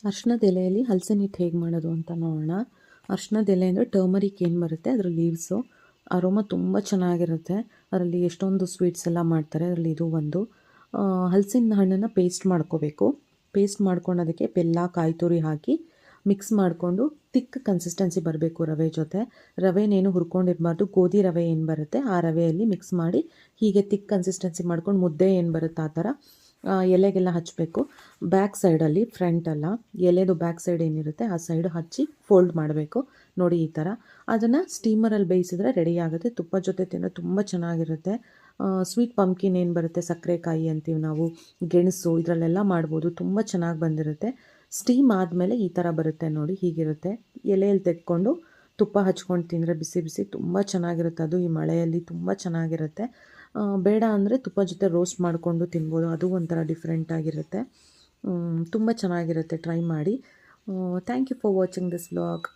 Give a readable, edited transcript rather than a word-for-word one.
ಅರ್ಶಿಣದ ಎಲೆಯಲ್ಲಿ ಹಲಸಿನ ಹಿಟ್ಟು ಹೇಗೆ ಮಾಡೋದು ಅಂತ ನೋಡೋಣ. ಅರ್ಶಿಣದ ಎಲೆ ಅಂದರೆ ಟರ್ಮರಿಕ್ ಏನು ಬರುತ್ತೆ ಅದರ ಲೀವ್ಸು. ಅರೋಮ ತುಂಬ ಚೆನ್ನಾಗಿರುತ್ತೆ. ಅದರಲ್ಲಿ ಎಷ್ಟೊಂದು ಸ್ವೀಟ್ಸ್ ಎಲ್ಲ ಮಾಡ್ತಾರೆ, ಅದರಲ್ಲಿ ಇದು ಒಂದು. ಹಲಸಿನ ಹಣ್ಣನ್ನು ಪೇಸ್ಟ್ ಮಾಡ್ಕೋಬೇಕು. ಪೇಸ್ಟ್ ಮಾಡ್ಕೊಂಡು ಅದಕ್ಕೆ ಬೆಲ್ಲ, ಕಾಯಿ ತುರಿ ಹಾಕಿ ಮಿಕ್ಸ್ ಮಾಡಿಕೊಂಡು ತಿಕ್ ಕನ್ಸಿಸ್ಟೆನ್ಸಿ ಬರಬೇಕು ರವೆ ಜೊತೆ. ರವೆನೇನು ಹುರ್ಕೊಂಡಿರಬಾರ್ದು. ಗೋಧಿ ರವೆ ಏನು ಬರುತ್ತೆ ಆ ರವೆಯಲ್ಲಿ ಮಿಕ್ಸ್ ಮಾಡಿ ಹೀಗೆ ತಿಕ್ ಕನ್ಸಿಸ್ಟೆನ್ಸಿ ಮಾಡ್ಕೊಂಡು ಮುದ್ದೆ ಏನು ಬರುತ್ತೆ ಆ ಥರ ಎಲೆಗೆಲ್ಲ ಹಚ್ಚಬೇಕು. ಬ್ಯಾಕ್ ಸೈಡಲ್ಲಿ, ಫ್ರಂಟ್ ಅಲ್ಲ, ಎಲೆದು ಬ್ಯಾಕ್ ಸೈಡ್ ಏನಿರುತ್ತೆ ಆ ಸೈಡ್ ಹಚ್ಚಿ ಫೋಲ್ಡ್ ಮಾಡಬೇಕು. ನೋಡಿ ಈ ಥರ. ಅದನ್ನು ಸ್ಟೀಮರಲ್ಲಿ ಬೇಯಿಸಿದ್ರೆ ರೆಡಿ ಆಗುತ್ತೆ. ತುಪ್ಪ ಜೊತೆ ತಿನ್ನೋ ತುಂಬ ಚೆನ್ನಾಗಿರುತ್ತೆ. ಸ್ವೀಟ್ ಪಂಪ್ಕಿನ್ ಏನು ಬರುತ್ತೆ, ಸಕ್ಕರೆಕಾಯಿ ಅಂತೀವಿ ನಾವು, ಗೆಣಸು, ಇದರಲ್ಲೆಲ್ಲ ಮಾಡ್ಬೋದು. ತುಂಬ ಚೆನ್ನಾಗಿ ಬಂದಿರುತ್ತೆ. ಸ್ಟೀಮ್ ಆದಮೇಲೆ ಈ ಥರ ಬರುತ್ತೆ ನೋಡಿ, ಹೀಗಿರುತ್ತೆ. ಎಲೆಯಲ್ಲಿ ತೆಕ್ಕೊಂಡು ತುಪ್ಪ ಹಚ್ಕೊಂಡು ತಿಂದರೆ ಬಿಸಿ ಬಿಸಿ ತುಂಬ ಚೆನ್ನಾಗಿರುತ್ತೆ. ಅದು ಈ ಮಳೆಯಲ್ಲಿ ತುಂಬ ಚೆನ್ನಾಗಿರುತ್ತೆ. ಬೇಡ ಅಂದರೆ ತುಪ್ಪ ಜೊತೆ ರೋಸ್ಟ್ ಮಾಡಿಕೊಂಡು ತಿನ್ಬೋದು, ಅದು ಒಂಥರ ಡಿಫ್ರೆಂಟಾಗಿರುತ್ತೆ. ತುಂಬ ಚೆನ್ನಾಗಿರುತ್ತೆ, ಟ್ರೈ ಮಾಡಿ. Thank you for watching this vlog.